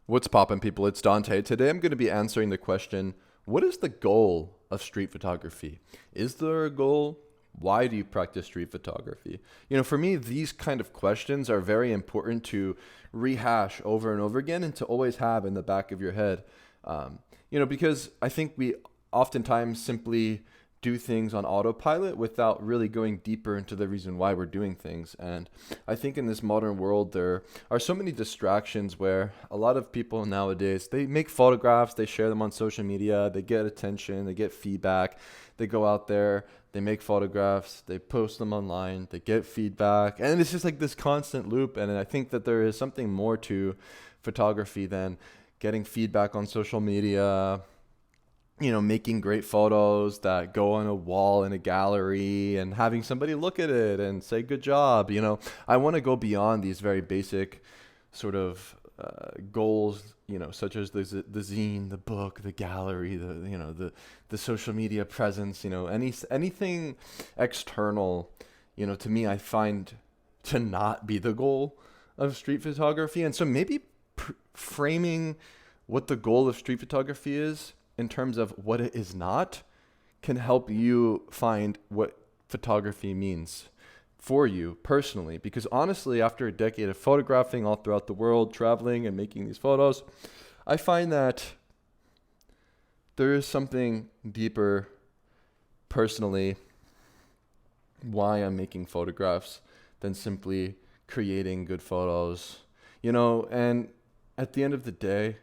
What's poppin', people? It's Dante. Today I'm going to be answering the question, what is the goal of street photography? Is there a goal? Why do you practice street photography? For me, these kind of questions are very important to rehash over and over again and to always have in the back of your head. Because I think we oftentimes simply do things on autopilot without really going deeper into the reason why we're doing things. And I think in this modern world, there are so many distractions where a lot of people nowadays, they make photographs, they share them on social media, they get attention, they get feedback, they go out there, they make photographs, they post them online, they get feedback, and it's just like this constant loop. And I think that there is something more to photography than getting feedback on social media, making great photos that go on a wall in a gallery and having somebody look at it and say, good job. I want to go beyond these very basic sort of goals, such as the zine, the book, the gallery, the social media presence, anything external, to me, I find to not be the goal of street photography. And so maybe framing what the goal of street photography is in terms of what it is not can help you find what photography means for you personally. Because honestly, after a decade of photographing all throughout the world, traveling and making these photos, I find that there is something deeper personally why I'm making photographs than simply creating good photos. And at the end of the day,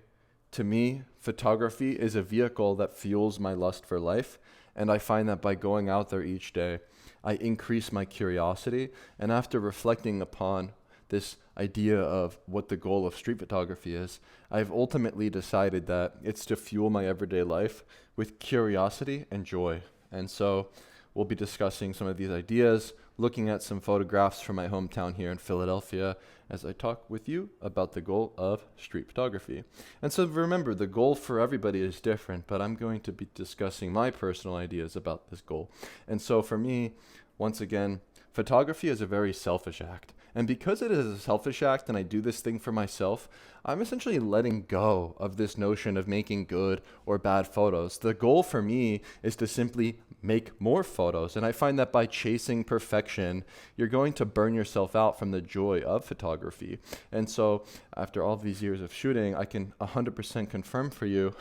to me, photography is a vehicle that fuels my lust for life. And I find that by going out there each day, I increase my curiosity. And after reflecting upon this idea of what the goal of street photography is, I've ultimately decided that it's to fuel my everyday life with curiosity and joy. And so we'll be discussing some of these ideas, looking at some photographs from my hometown here in Philadelphia as I talk with you about the goal of street photography. And so remember, the goal for everybody is different, but I'm going to be discussing my personal ideas about this goal. And so for me, once again, photography is a very selfish act. And because it is a selfish act and I do this thing for myself, I'm essentially letting go of this notion of making good or bad photos. The goal for me is to simply make more photos. And I find that by chasing perfection, you're going to burn yourself out from the joy of photography. And so after all these years of shooting, I can 100% confirm for you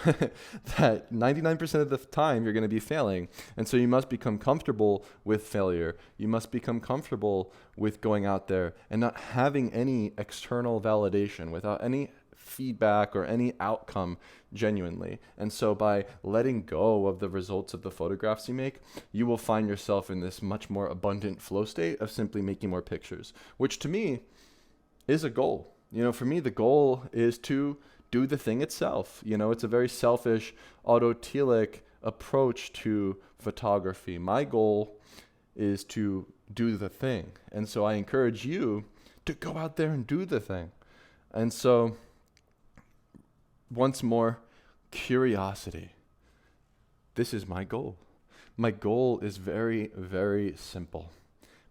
that 99% of the time you're going to be failing. And so you must become comfortable with failure. You must become comfortable with going out there and not having any external validation, without any feedback or any outcome genuinely. And so by letting go of the results of the photographs you make, you will find yourself in this much more abundant flow state of simply making more pictures, which to me is a goal. For me, the goal is to do the thing itself. It's a very selfish, autotelic approach to photography. My goal is to do the thing. And so I encourage you to go out there and do the thing. And so once more, curiosity. This is my goal. My goal is very, very simple.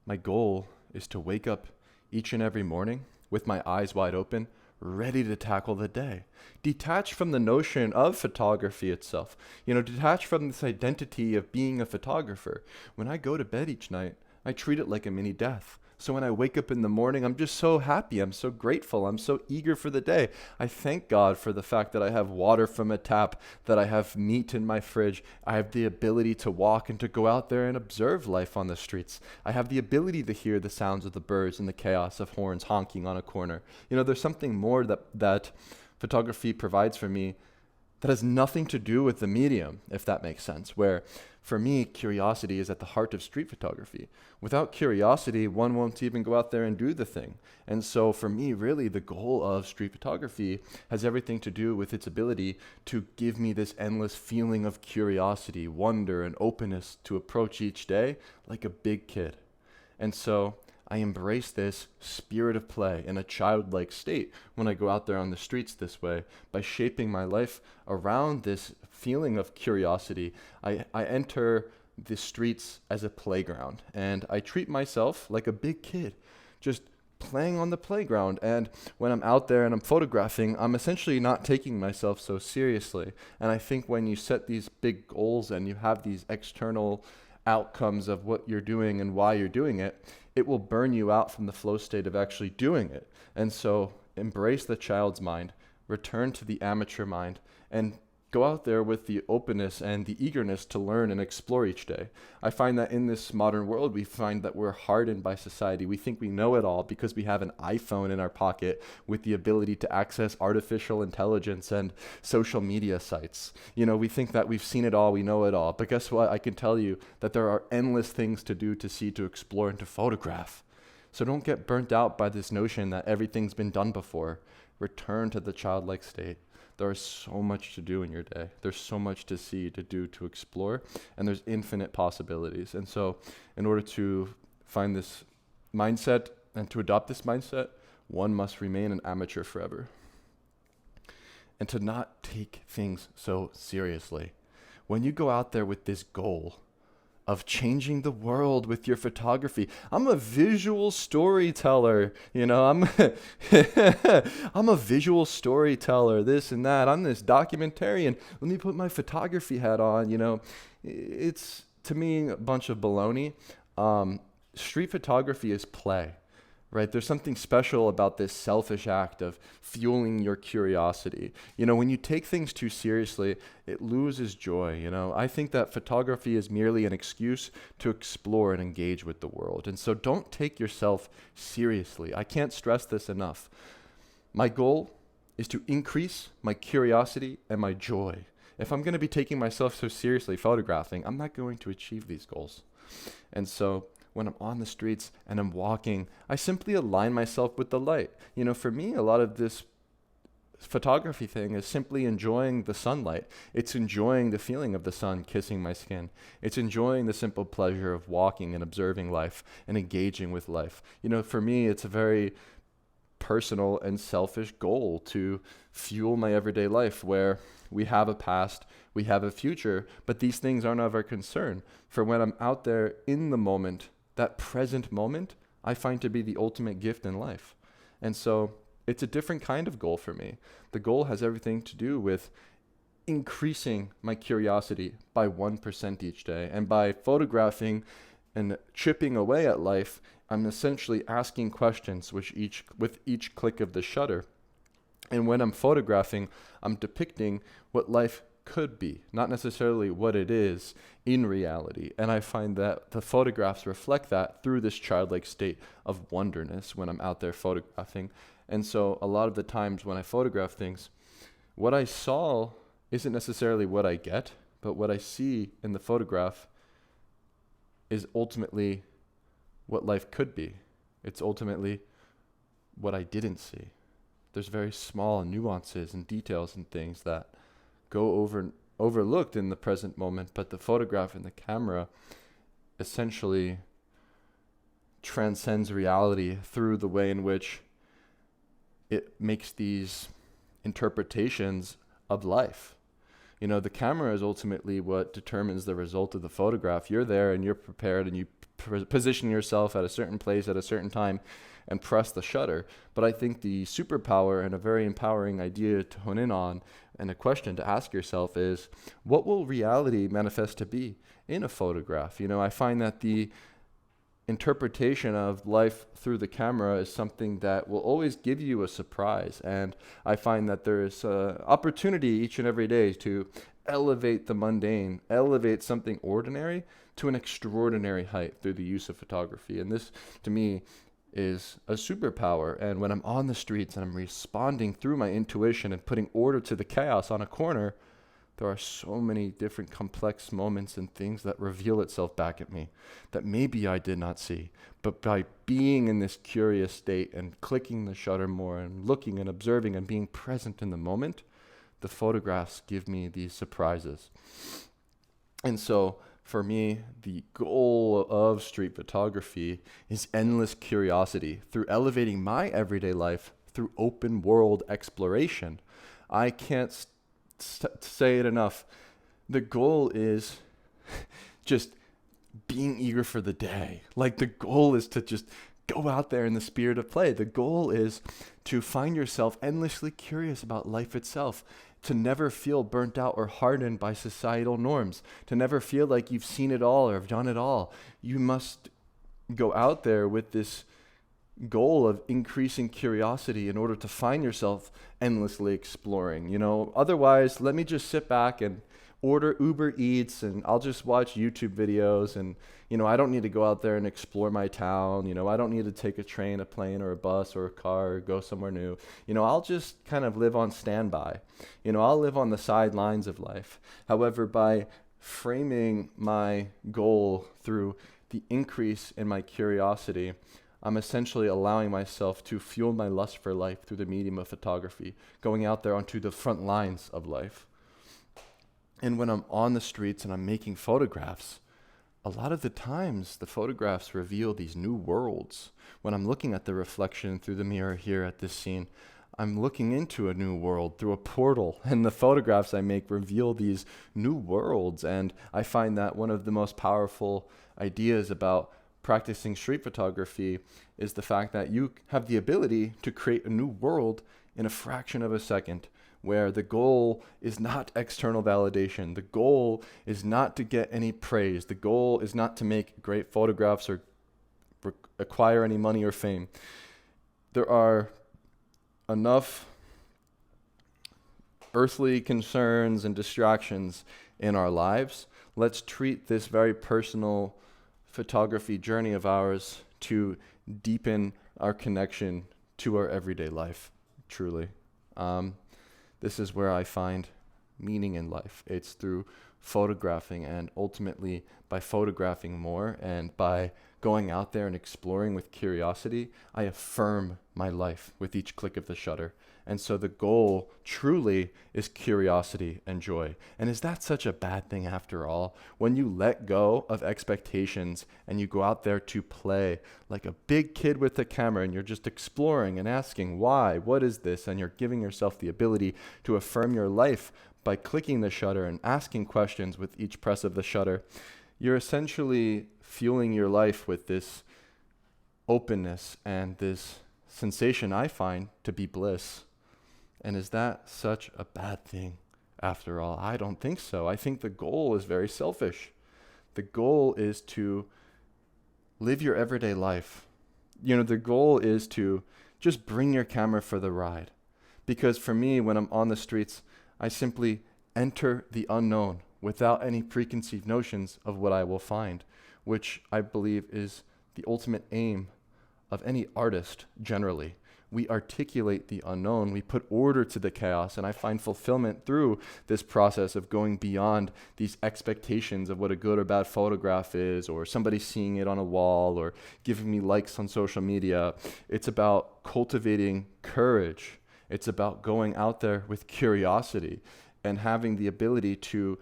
My goal is to wake up each and every morning with my eyes wide open, ready to tackle the day. Detach from the notion of photography itself. Detach from this identity of being a photographer. When I go to bed each night, I treat it like a mini death. So when I wake up in the morning, I'm just so happy. I'm so grateful. I'm so eager for the day. I thank God for the fact that I have water from a tap, that I have meat in my fridge. I have the ability to walk and to go out there and observe life on the streets. I have the ability to hear the sounds of the birds and the chaos of horns honking on a corner. There's something more that photography provides for me that has nothing to do with the medium, if that makes sense, where for me, curiosity is at the heart of street photography. Without curiosity, one won't even go out there and do the thing. And so for me, really, the goal of street photography has everything to do with its ability to give me this endless feeling of curiosity, wonder, and openness to approach each day like a big kid. And so I embrace this spirit of play in a childlike state when I go out there on the streets this way. By shaping my life around this feeling of curiosity, I enter the streets as a playground, and I treat myself like a big kid, just playing on the playground. And when I'm out there and I'm photographing, I'm essentially not taking myself so seriously. And I think when you set these big goals and you have these external outcomes of what you're doing and why you're doing it, it will burn you out from the flow state of actually doing it. And so embrace the child's mind, return to the amateur mind, and go out there with the openness and the eagerness to learn and explore each day. I find that in this modern world, we find that we're hardened by society. We think we know it all because we have an iPhone in our pocket with the ability to access artificial intelligence and social media sites. We think that we've seen it all, we know it all. But guess what? I can tell you that there are endless things to do, to see, to explore, and to photograph. So don't get burnt out by this notion that everything's been done before. Return to the childlike state. There is so much to do in your day. There's so much to see, to do, to explore, and there's infinite possibilities. And so in order to find this mindset and to adopt this mindset, one must remain an amateur forever. And to not take things so seriously. When you go out there with this goal of changing the world with your photography. I'm a visual storyteller, I'm I'm a visual storyteller, this and that. I'm this documentarian. Let me put my photography hat on, It's, to me, a bunch of baloney. Street photography is play. Right? There's something special about this selfish act of fueling your curiosity. When you take things too seriously, it loses joy. I think that photography is merely an excuse to explore and engage with the world. And so don't take yourself seriously. I can't stress this enough. My goal is to increase my curiosity and my joy. If I'm going to be taking myself so seriously photographing, I'm not going to achieve these goals. And so when I'm on the streets and I'm walking, I simply align myself with the light. For me, a lot of this photography thing is simply enjoying the sunlight. It's enjoying the feeling of the sun kissing my skin. It's enjoying the simple pleasure of walking and observing life and engaging with life. For me, it's a very personal and selfish goal to fuel my everyday life where we have a past, we have a future, but these things aren't of our concern. For when I'm out there in the moment, that present moment, I find to be the ultimate gift in life. And so it's a different kind of goal for me. The goal has everything to do with increasing my curiosity by 1% each day. And by photographing and chipping away at life, I'm essentially asking questions with each click of the shutter. And when I'm photographing, I'm depicting what life could be, not necessarily what it is in reality. And I find that the photographs reflect that through this childlike state of wonderness when I'm out there photographing. And so a lot of the times when I photograph things, what I saw isn't necessarily what I get, but what I see in the photograph is ultimately what life could be. It's ultimately what I didn't see. There's very small nuances and details and things that go overlooked in the present moment, but the photograph and the camera essentially transcends reality through the way in which it makes these interpretations of life. The camera is ultimately what determines the result of the photograph. You're there and you're prepared and you position yourself at a certain place at a certain time and press the shutter. But I think the superpower and a very empowering idea to hone in on and a question to ask yourself is, what will reality manifest to be in a photograph? I find that the interpretation of life through the camera is something that will always give you a surprise. And I find that there's opportunity each and every day to elevate the mundane, elevate something ordinary to an extraordinary height through the use of photography. And this, to me, is a superpower. And when I'm on the streets and I'm responding through my intuition and putting order to the chaos on a corner, there are so many different complex moments and things that reveal itself back at me that maybe I did not see. But by being in this curious state and clicking the shutter more and looking and observing and being present in the moment, the photographs give me these surprises. And so for me, the goal of street photography is endless curiosity through elevating my everyday life through open world exploration. I can't say it enough. The goal is just being eager for the day. Like, the goal is to just go out there in the spirit of play. The goal is to find yourself endlessly curious about life itself, to never feel burnt out or hardened by societal norms, to never feel like you've seen it all or have done it all. You must go out there with this goal of increasing curiosity in order to find yourself endlessly exploring. Otherwise, let me just sit back and order Uber Eats and I'll just watch YouTube videos, and I don't need to go out there and explore my town. I don't need to take a train, a plane, or a bus or a car or go somewhere new. I'll just kind of live on standby. I'll live on the sidelines of life. However, by framing my goal through the increase in my curiosity, I'm essentially allowing myself to fuel my lust for life through the medium of photography, going out there onto the front lines of life. And when I'm on the streets and I'm making photographs, a lot of the times the photographs reveal these new worlds. When I'm looking at the reflection through the mirror here at this scene, I'm looking into a new world through a portal, and the photographs I make reveal these new worlds. And I find that one of the most powerful ideas about practicing street photography is the fact that you have the ability to create a new world in a fraction of a second, where the goal is not external validation. The goal is not to get any praise. The goal is not to make great photographs or acquire any money or fame. There are enough earthly concerns and distractions in our lives. Let's treat this very personal photography journey of ours to deepen our connection to our everyday life, truly. This is where I find meaning in life. It's through photographing, and ultimately by photographing more and by going out there and exploring with curiosity, I affirm my life with each click of the shutter. And so the goal truly is curiosity and joy. And is that such a bad thing after all? When you let go of expectations and you go out there to play like a big kid with a camera, and you're just exploring and asking why, what is this? And you're giving yourself the ability to affirm your life by clicking the shutter and asking questions with each press of the shutter. You're essentially fueling your life with this openness and this sensation I find to be bliss. And is that such a bad thing after all? I don't think so. I think the goal is very selfish. The goal is to live your everyday life. The goal is to just bring your camera for the ride. Because for me, when I'm on the streets, I simply enter the unknown without any preconceived notions of what I will find, which I believe is the ultimate aim of any artist generally. We articulate the unknown, we put order to the chaos, and I find fulfillment through this process of going beyond these expectations of what a good or bad photograph is, or somebody seeing it on a wall, or giving me likes on social media. It's about cultivating courage. It's about going out there with curiosity and having the ability to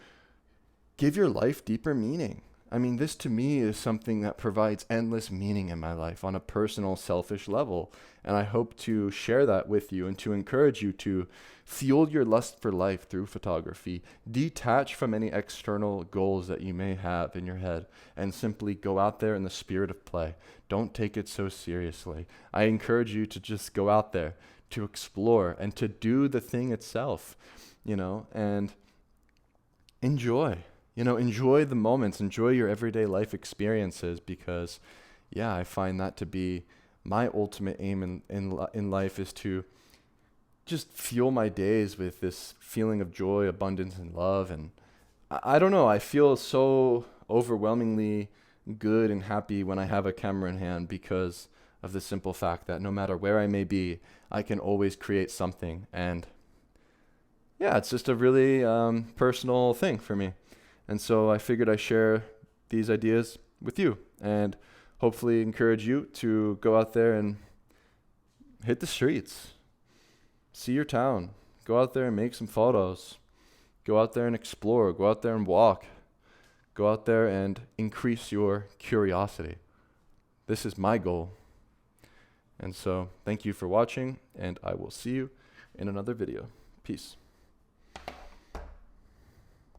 give your life deeper meaning. I mean, this to me is something that provides endless meaning in my life on a personal, selfish level. And I hope to share that with you and to encourage you to fuel your lust for life through photography. Detach from any external goals that you may have in your head and simply go out there in the spirit of play. Don't take it so seriously. I encourage you to just go out there, to explore and to do the thing itself, and enjoy. Enjoy the moments, enjoy your everyday life experiences, because, I find that to be my ultimate aim in life, is to just fuel my days with this feeling of joy, abundance, and love. And I don't know, I feel so overwhelmingly good and happy when I have a camera in hand, because of the simple fact that no matter where I may be, I can always create something. And it's just a really personal thing for me. And so I figured I'd share these ideas with you and hopefully encourage you to go out there and hit the streets, see your town, go out there and make some photos, go out there and explore, go out there and walk, go out there and increase your curiosity. This is my goal. And so thank you for watching, and I will see you in another video. Peace.